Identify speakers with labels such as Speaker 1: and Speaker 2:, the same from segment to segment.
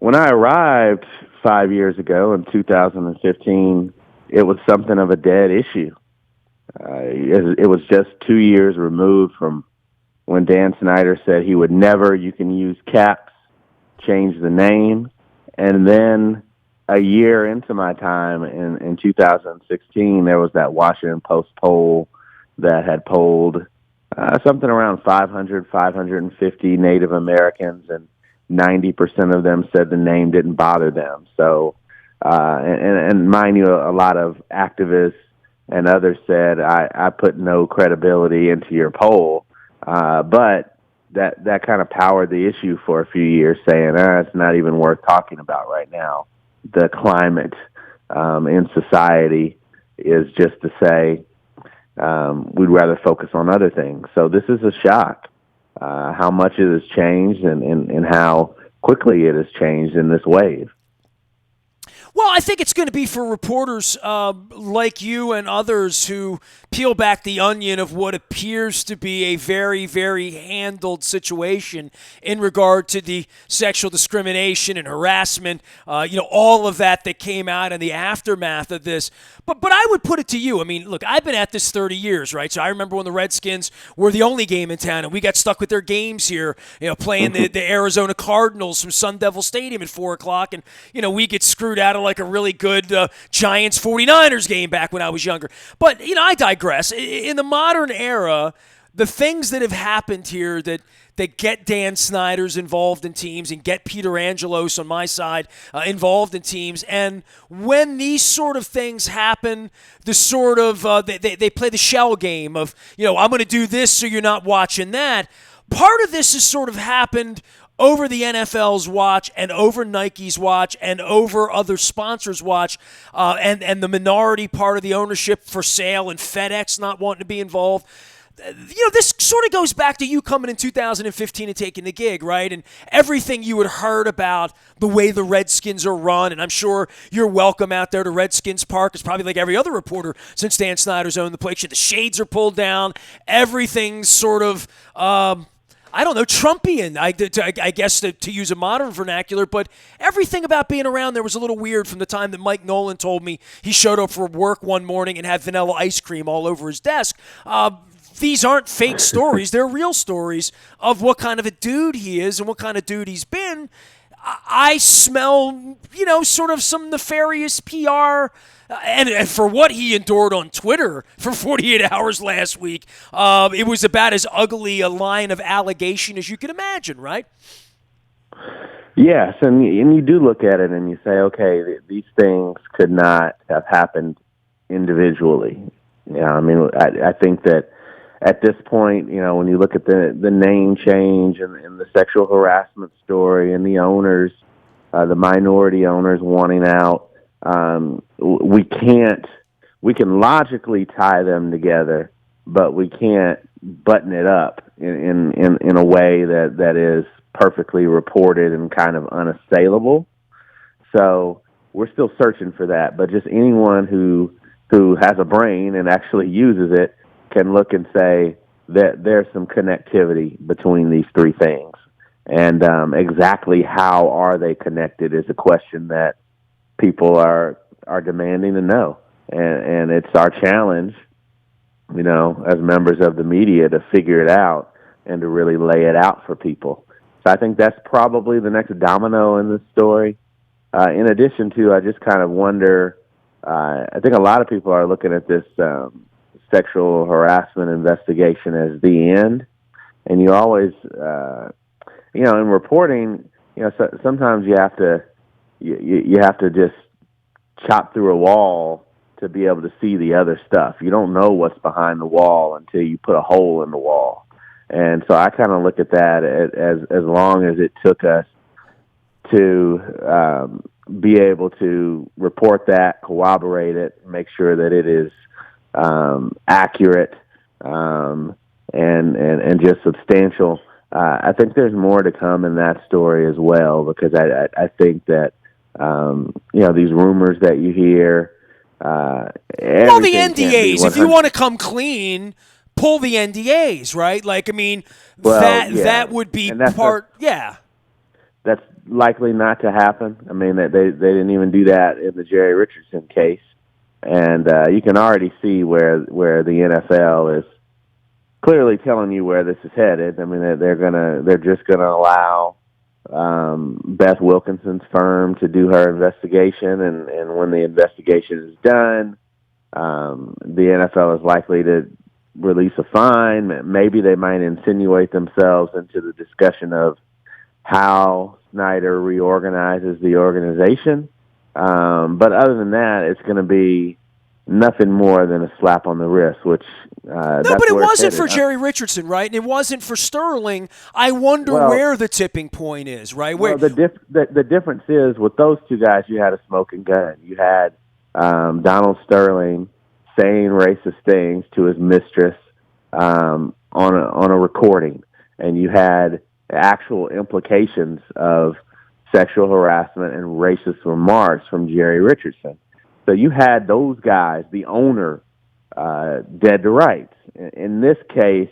Speaker 1: when I arrived 5 years ago in 2015, it was something of a dead issue. It was just 2 years removed from when Dan Snyder said he would never, you can use caps, change the name. And then a year into my time in 2016, there was that Washington Post poll that had polled something around 500, 550 Native Americans, and 90% of them said the name didn't bother them. So, and mind you, a lot of activists and others said, I put no credibility into your poll. But that kind of powered the issue for a few years, saying, it's not even worth talking about right now. The climate in society is just to say, we'd rather focus on other things. So this is a shock, how much it has changed and how quickly it has changed in this wave.
Speaker 2: Well, I think it's going to be for reporters like you and others who peel back the onion of what appears to be a very, very handled situation in regard to the sexual discrimination and harassment, all of that came out in the aftermath of this. But I would put it to you. I mean, look, I've been at this 30 years, right? So I remember when the Redskins were the only game in town, and we got stuck with their games here, playing the Arizona Cardinals from Sun Devil Stadium at 4 o'clock. And, we get screwed out of like a really good Giants 49ers game back when I was younger. But, I digress. In the modern era, the things that have happened here that get Dan Snyder's involved in teams and get Peter Angelos on my side involved in teams. And when these sort of things happen, the sort of they play the shell game of, I'm going to do this so you're not watching that. Part of this has sort of happened over the NFL's watch and over Nike's watch and over other sponsors' watch, and the minority part of the ownership for sale and FedEx not wanting to be involved. This sort of goes back to you coming in 2015 and taking the gig, right? And everything you had heard about the way the Redskins are run, and I'm sure you're welcome out there to Redskins Park. It's probably like every other reporter since Dan Snyder's owned the place. The shades are pulled down. Everything's sort of, Trumpian, I guess, to use a modern vernacular, but everything about being around there was a little weird from the time that Mike Nolan told me he showed up for work one morning and had vanilla ice cream all over his desk. These aren't fake stories. They're real stories of what kind of a dude he is and what kind of dude he's been. I smell, sort of some nefarious PR. And for what he endured on Twitter for 48 hours last week, it was about as ugly a line of allegation as you could imagine, right?
Speaker 1: Yes, and you do look at it and you say, okay, these things could not have happened individually. I think that at this point, when you look at the name change and the sexual harassment story and the owners, the minority owners wanting out, we can logically tie them together, but we can't button it up in a way that is perfectly reported and kind of unassailable. So we're still searching for that, but just anyone who has a brain and actually uses it can look and say that there's some connectivity between these three things. And exactly how are they connected is a question that people are demanding to know. And it's our challenge, as members of the media, to figure it out and to really lay it out for people. So I think that's probably the next domino in this story. In addition to, I just kind of wonder, I think a lot of people are looking at this sexual harassment investigation as the end. And you always, in reporting, sometimes you have to just chop through a wall to be able to see the other stuff. You don't know what's behind the wall until you put a hole in the wall. And so I kind of look at that as long as it took us to be able to report that, corroborate it, make sure that it is accurate and just substantial. I think there's more to come in that story as well, because I think that these rumors that you hear.
Speaker 2: Well, the NDAs. If you want to come clean, pull the NDAs, right? That would be part. Yeah.
Speaker 1: that's likely not to happen. I mean, they didn't even do that in the Jerry Richardson case, and you can already see where the NFL is clearly telling you where this is headed. I mean, they're just gonna allow Beth Wilkinson's firm to do her investigation, and when the investigation is done, the NFL is likely to release a fine. Maybe they might insinuate themselves into the discussion of how Snyder reorganizes the organization. But other than that, it's going to be nothing more than a slap on the wrist, which
Speaker 2: No,
Speaker 1: that's
Speaker 2: but it
Speaker 1: where it's
Speaker 2: wasn't
Speaker 1: headed.
Speaker 2: for Jerry Richardson, right? And it wasn't for Sterling. I wonder where the tipping point is, right?
Speaker 1: Well, the difference is with those two guys, you had a smoking gun. You had Donald Sterling saying racist things to his mistress on a recording, and you had actual implications of sexual harassment and racist remarks from Jerry Richardson. So you had those guys, the owner, dead to rights. In this case,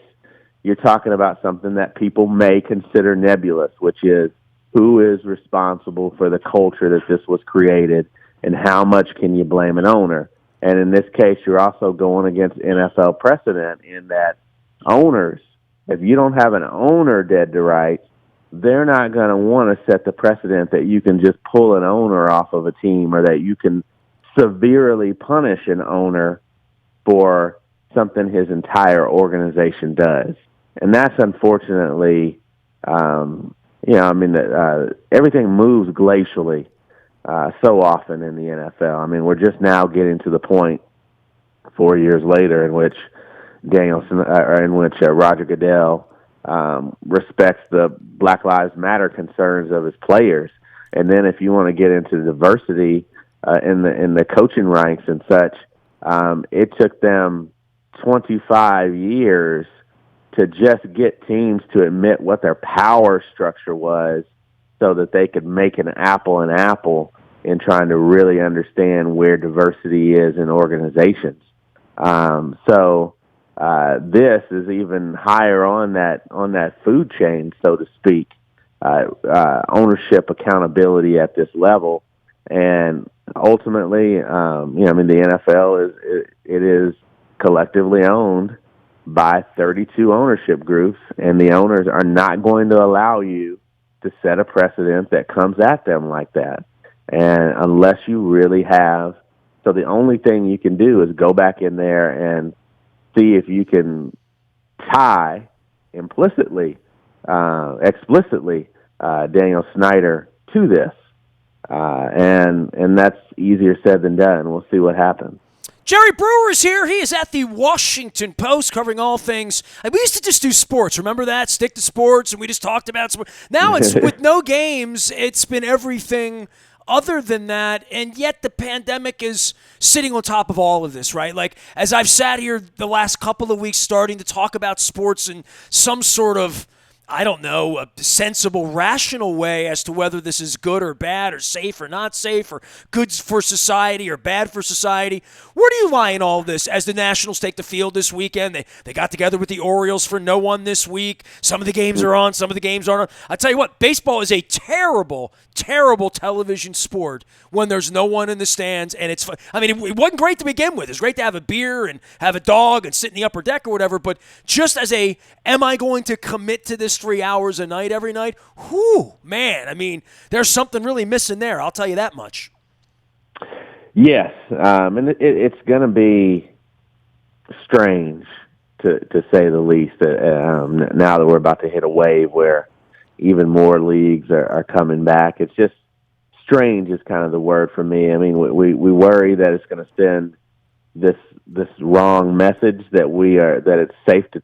Speaker 1: you're talking about something that people may consider nebulous, which is who is responsible for the culture that this was created and how much can you blame an owner. And in this case, you're also going against NFL precedent in that owners, if you don't have an owner dead to rights, they're not going to want to set the precedent that you can just pull an owner off of a team or that you can severely punish an owner for something his entire organization does. And that's unfortunately, everything moves glacially so often in the NFL. I mean, we're just now getting to the point 4 years later in which Roger Goodell respects the Black Lives Matter concerns of his players. And then if you want to get into diversity in the coaching ranks and such, it took them 25 years to just get teams to admit what their power structure was so that they could make an apple in trying to really understand where diversity is in organizations. This is even higher on that food chain, so to speak, ownership accountability at this level. And ultimately, the NFL is collectively owned by 32 ownership groups, and the owners are not going to allow you to set a precedent that comes at them like that. And unless you really have, so the only thing you can do is go back in there and see if you can tie explicitly Daniel Synder to this. And that's easier said than done. We'll see what happens.
Speaker 2: Jerry Brewer is here. He is at the Washington Post covering all things. We used to just do sports. Remember that? Stick to sports, and we just talked about sports. Now it's with no games. It's been everything other than that, and yet the pandemic is sitting on top of all of this, right? Like, as I've sat here the last couple of weeks starting to talk about sports in some sort of, I don't know, a sensible, rational way as to whether this is good or bad or safe or not safe or good for society or bad for society. Where do you lie in all this as the Nationals take the field this weekend? They got together with the Orioles for no one this week. Some of the games are on, some of the games aren't on. I tell you what, baseball is a terrible, terrible television sport when there's no one in the stands, and it's fun. I mean, it wasn't great to begin with. It's great to have a beer and have a dog and sit in the upper deck or whatever, but just as am I going to commit to this 3 hours a night every night? Whew, man, I mean, there's something really missing there, I'll tell you that much.
Speaker 1: Yes, and it's going to be strange, to say the least, now that we're about to hit a wave where even more leagues are coming back. It's just strange is kind of the word for me. I mean, we worry that it's going to send this wrong message that it's safe to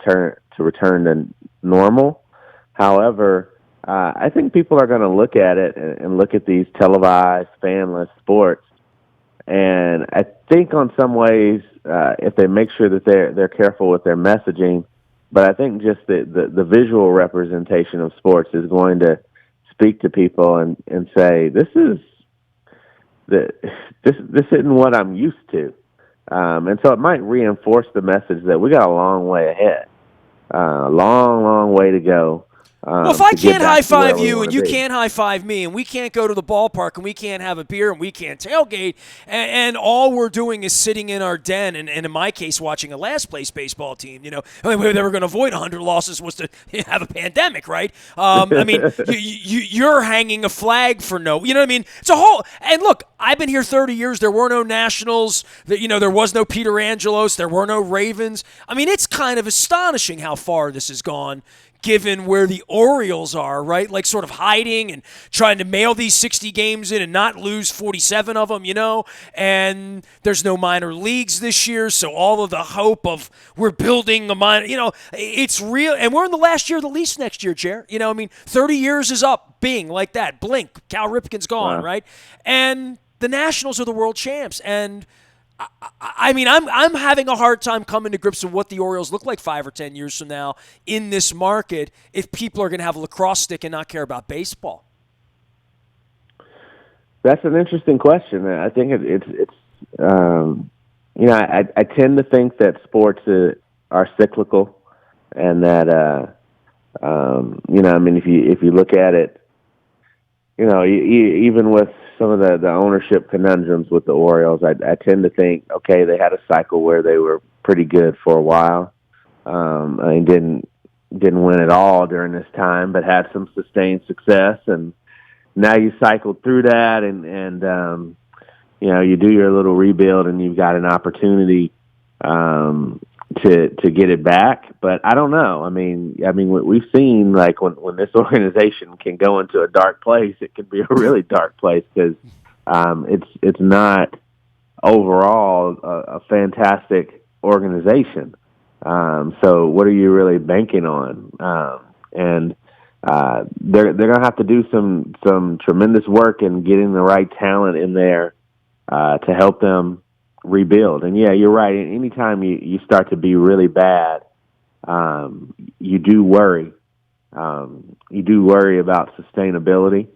Speaker 1: return to normal. However, I think people are going to look at it and look at these televised, fanless sports, and I think on some ways, if they make sure that they're careful with their messaging, but I think just the visual representation of sports is going to speak to people and say, this isn't what I'm used to. And so it might reinforce the message that we got a long way ahead, a long, long way to go
Speaker 2: Well, if I
Speaker 1: to get
Speaker 2: can't
Speaker 1: back
Speaker 2: high
Speaker 1: to where
Speaker 2: five
Speaker 1: we
Speaker 2: you
Speaker 1: want
Speaker 2: and
Speaker 1: to
Speaker 2: you
Speaker 1: be.
Speaker 2: can't high five me and we can't go to the ballpark and we can't have a beer and we can't tailgate and all we're doing is sitting in our den and in my case watching a last place baseball team, the only way they were going to avoid 100 losses was to have a pandemic, right? I mean, you're hanging a flag for no, you know what I mean? It's a whole, and look, I've been here 30 years. There were no Nationals. There was no Peter Angelos. There were no Ravens. I mean, it's kind of astonishing how far this has gone given where the Orioles are, right? Like sort of hiding and trying to mail these 60 games in and not lose 47 of them, and there's no minor leagues this year, so all of the hope of we're building the minor, it's real, and we're in the last year of the lease next year, Jer. 30 years is up, bing, like that, blink, Cal Ripken's gone,
Speaker 1: Wow.
Speaker 2: right? And the Nationals are the world champs, and I mean, I'm having a hard time coming to grips with what the Orioles look like 5 or 10 years from now in this market if people are going to have a lacrosse stick and not care about baseball.
Speaker 1: That's an interesting question. I think it's I tend to think that sports are cyclical, and that I mean, if you look at it, even with some of the ownership conundrums with the Orioles, I tend to think, okay, they had a cycle where they were pretty good for a while. And didn't win at all during this time, but had some sustained success. And now you cycled through that, and you do your little rebuild, and you've got an opportunity to get it back. But I don't know. I mean, we've seen, like, when this organization can go into a dark place, it can be a really dark place because it's not overall a fantastic organization. So what are you really banking on? And they're going to have to do some tremendous work in getting the right talent in there to help them rebuild. And yeah, you're right. Anytime you start to be really bad, you do worry. You do worry about sustainability.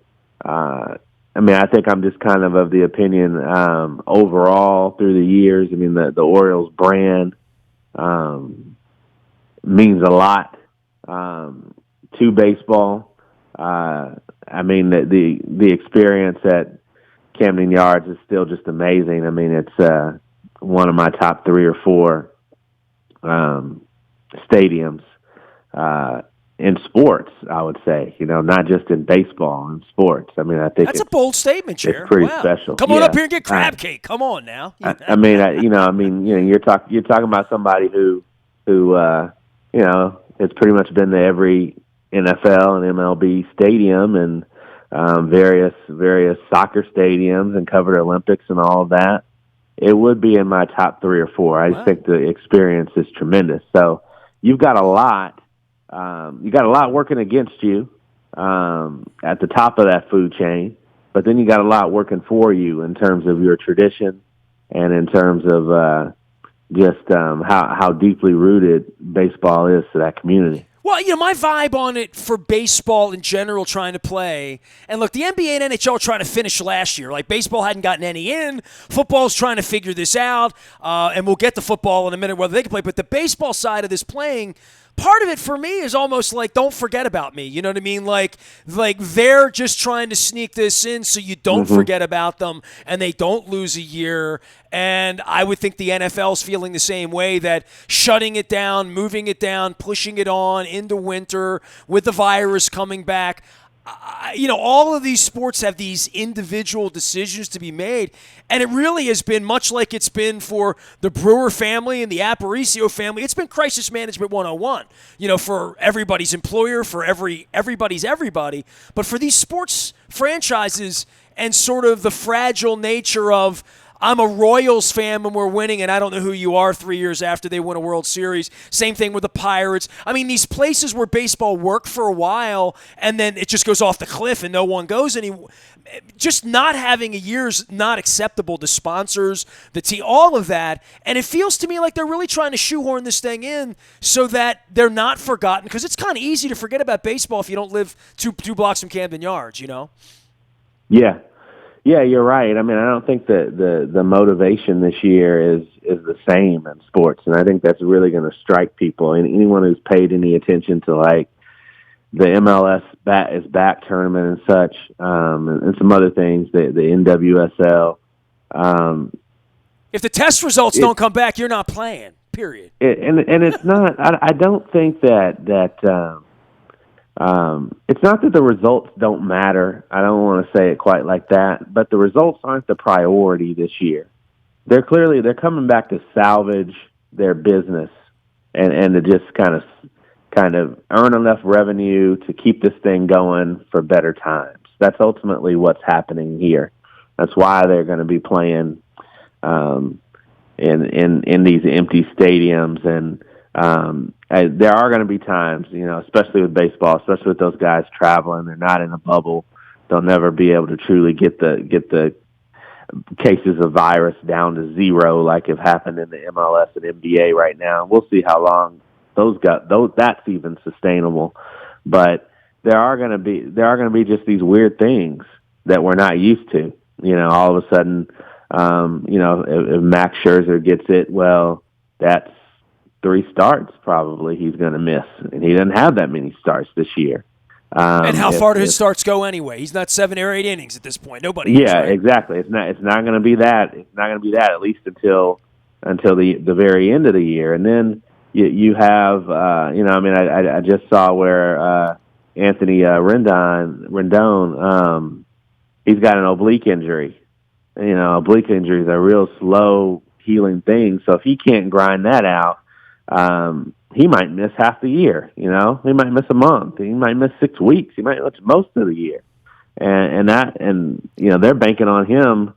Speaker 1: I mean, I think I'm just kind of the opinion overall through the years. I mean, the Orioles brand means a lot to baseball. I mean, the experience at Camden Yards is still just amazing. I mean, it's one of my top 3 or 4 stadiums in sports, I would say. Not just in baseball, in sports. I mean, I think
Speaker 2: that's a bold statement, Jer.
Speaker 1: It's pretty
Speaker 2: wow.
Speaker 1: special.
Speaker 2: Come on up here and get crab cake. Come on now.
Speaker 1: I mean, you're talking about somebody who has pretty much been to every NFL and MLB stadium and various soccer stadiums and covered Olympics and all of that. It would be in my top 3 or 4. I just think the experience is tremendous. So you've got a lot. You got a lot working against you at the top of that food chain, but then you got a lot working for you in terms of your tradition and in terms of just how deeply rooted baseball is to that community.
Speaker 2: Well, my vibe on it for baseball in general trying to play, and look, the NBA and NHL are trying to finish last year. Like, baseball hadn't gotten any in. Football's trying to figure this out, and we'll get to football in a minute whether they can play. But the baseball side of this playing, part of it for me is almost like, don't forget about me. You know what I mean? Like they're just trying to sneak this in so you don't forget about them and they don't lose a year. And I would think the NFL's feeling the same way, that shutting it down, moving it down, pushing it on into winter with the virus coming back. All of these sports have these individual decisions to be made, and it really has been much like it's been for the Brewer family and the Aparicio family. It's been crisis management 101, for everybody's employer, for everybody's everybody. But for these sports franchises and sort of the fragile nature of, I'm a Royals fan when we're winning, and I don't know who you are 3 years after they win a World Series. Same thing with the Pirates. I mean, these places where baseball worked for a while, and then it just goes off the cliff and no one goes anymore. Just not having a year is not acceptable to sponsors, the team, all of that. And it feels to me like they're really trying to shoehorn this thing in so that they're not forgotten, because it's kind of easy to forget about baseball if you don't live two blocks from Camden Yards,
Speaker 1: Yeah. Yeah, you're right. I mean, I don't think that the motivation this year is the same in sports, and I think that's really going to strike people. And anyone who's paid any attention to, like, the MLS is back tournament and such, and some other things, the NWSL.
Speaker 2: If the test results don't come back, you're not playing. Period.
Speaker 1: And it's not. I don't think that it's not that the results don't matter. I don't want to say it quite like that, but the results aren't the priority this year. They're coming back to salvage their business and to just kind of earn enough revenue to keep this thing going for better times. That's ultimately what's happening here. That's why they're going to be playing in these empty stadiums, and there are going to be times, especially with baseball, especially with those guys traveling. They're not in a bubble. They'll never be able to truly get the cases of virus down to zero like have happened in the MLS and NBA right now. We'll see how long that's even sustainable. But there are going to be just these weird things that we're not used to. All of a sudden, if Max Scherzer gets it, well, that's 3 starts probably he's going to miss, and he doesn't have that many starts this year.
Speaker 2: And how far do his starts go anyway? He's not 7 or 8 innings at this point. Nobody.
Speaker 1: Yeah, right? Exactly. It's not going to be that. It's not going to be that at least until the very end of the year, and then you have I just saw where Anthony Rendon he's got an oblique injury. Oblique injury is a real slow healing thing. So if he can't grind that out, he might miss half the year. He might miss a month. He might miss 6 weeks. He might miss most of the year. And they're banking on him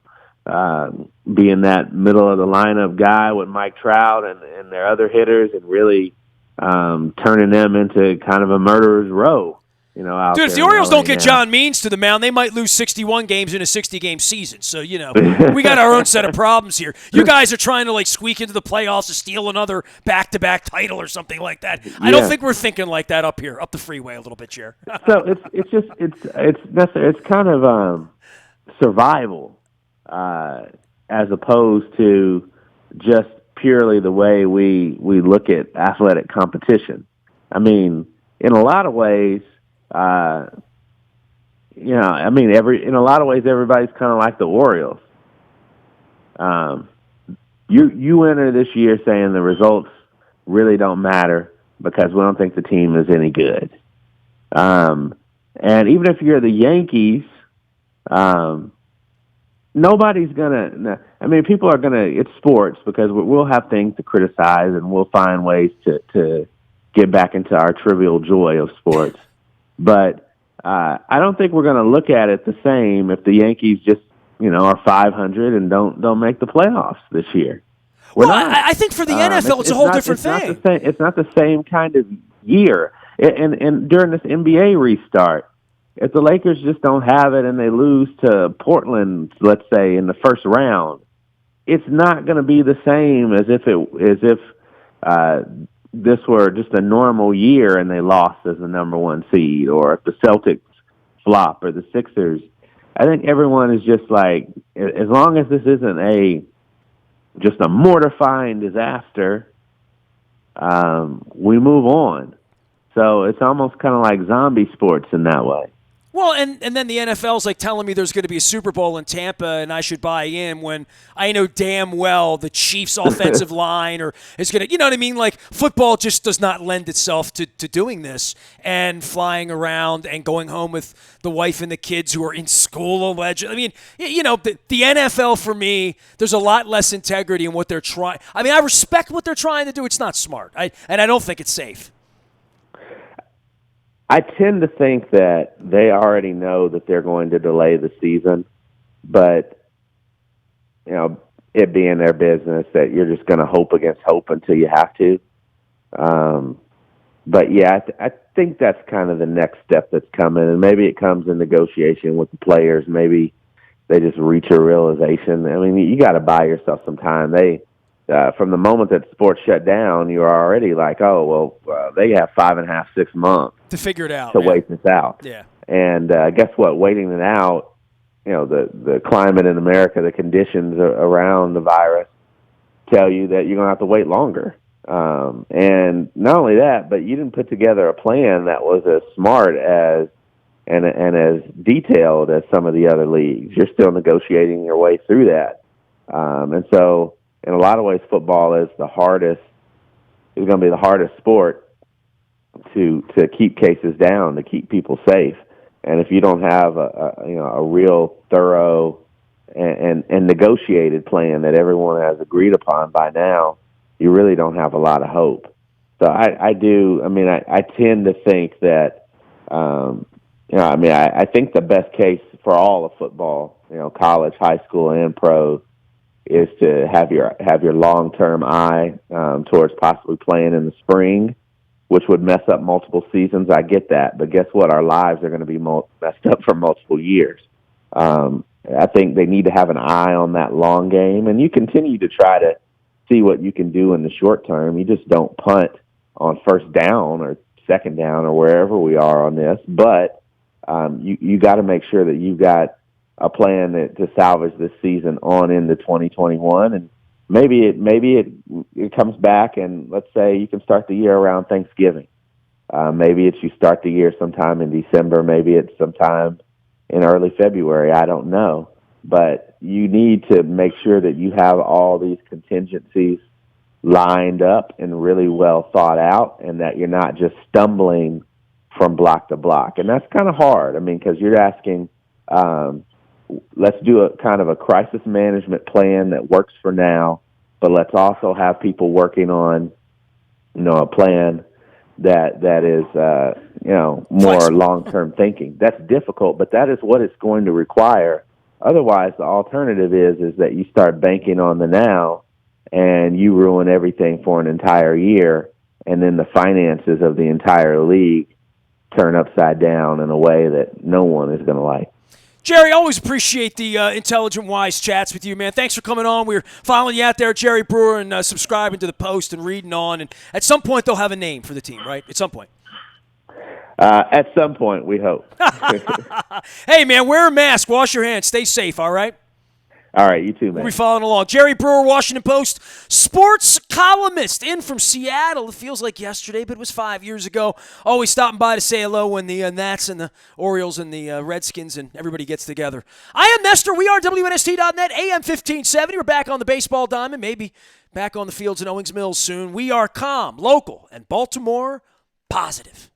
Speaker 1: being that middle of the lineup guy with Mike Trout and their other hitters, and really turning them into kind of a murderer's row. Out
Speaker 2: Dude, if the Orioles don't get John Means to the mound, they might lose 61 games in a 60-game season. So, we got our own set of problems here. You guys are trying to, squeak into the playoffs to steal another back-to-back title or something like that. I don't think we're thinking like that up here, up the freeway a little bit, Jer.
Speaker 1: So it's kind of survival as opposed to just purely the way we look at athletic competition. I mean, in a lot of ways, in a lot of ways, everybody's kind of like the Orioles. You enter this year saying the results really don't matter because we don't think the team is any good. And even if you're the Yankees, nobody's gonna. People are gonna. It's sports because we'll have things to criticize and we'll find ways to get back into our trivial joy of sports. But I don't think we're going to look at it the same if the Yankees just, are 500 and don't make the playoffs this year.
Speaker 2: I think for the NFL, it's a whole different thing.
Speaker 1: It's not the same kind of year. And during this NBA restart, if the Lakers just don't have it and they lose to Portland, let's say in the first round, it's not going to be the same as if this were just a normal year and they lost as the number 1 seed, or if the Celtics flop or the Sixers. I think everyone is just like, as long as this isn't just a mortifying disaster, we move on. So it's almost kind of like zombie sports in that way.
Speaker 2: Well, and then the NFL's telling me there's going to be a Super Bowl in Tampa and I should buy in when I know damn well the Chiefs' offensive line is going to, you know what I mean? Football just does not lend itself to doing this and flying around and going home with the wife and the kids who are in school allegedly. The NFL for me, there's a lot less integrity in what they're trying. I respect what they're trying to do. It's not smart. And I don't think it's safe.
Speaker 1: I tend to think that they already know that they're going to delay the season, but, it being their business, that you're just going to hope against hope until you have to. But, yeah, I think that's kind of the next step that's coming, and maybe it comes in negotiation with the players. Maybe they just reach a realization. You got to buy yourself some time. From the moment that sports shut down, you are already like, they have 5.5, 6 months
Speaker 2: to figure it out,
Speaker 1: to wait this out.
Speaker 2: Yeah.
Speaker 1: And guess what? Waiting it out, the climate in America, the conditions around the virus tell you that you're going to have to wait longer. And not only that, but you didn't put together a plan that was as smart as and as detailed as some of the other leagues. You're still negotiating your way through that. And so in a lot of ways, football is going to be the hardest sport to keep cases down, to keep people safe. And if you don't have a real thorough and negotiated plan that everyone has agreed upon by now, you really don't have a lot of hope. So I tend to think that, I think the best case for all of football, college, high school, and pro, is to have your long-term eye towards possibly playing in the spring, which would mess up multiple seasons. I get that, but guess what? Our lives are going to be messed up for multiple years. I think they need to have an eye on that long game, and you continue to try to see what you can do in the short term. You just don't punt on first down or second down or wherever we are on this, but you got to make sure that you've got a plan to salvage this season on into 2021, and maybe it comes back, and let's say you can start the year around Thanksgiving. Maybe it's you start the year sometime in December. Maybe it's sometime in early February. I don't know. But you need to make sure that you have all these contingencies lined up and really well thought out, and that you're not just stumbling from block to block. And that's kind of hard. I mean, because you're asking, let's do a kind of a crisis management plan that works for now, but let's also have people working on, a plan that is, more long-term thinking. That's difficult, but that is what it's going to require. Otherwise, the alternative is that you start banking on the now and you ruin everything for an entire year, and then the finances of the entire league turn upside down in a way that no one is going to like.
Speaker 2: Jerry, always appreciate the intelligent, wise chats with you, man. Thanks for coming on. We're following you out there, Jerry Brewer, and subscribing to the Post and reading on. And at some point, they'll have a name for the team, right? At some point.
Speaker 1: At some point, we hope.
Speaker 2: Hey, man, wear a mask. Wash your hands. Stay safe, all right?
Speaker 1: All right, you too, man.
Speaker 2: We'll be following along. Jerry Brewer, Washington Post, sports columnist in from Seattle. It feels like yesterday, but it was 5 years ago. Always stopping by to say hello when the Nats and the Orioles and the Redskins and everybody gets together. I am Nestor. We are WNST.net, AM 1570. We're back on the baseball diamond, maybe back on the fields in Owings Mills soon. We are calm, local, and Baltimore positive.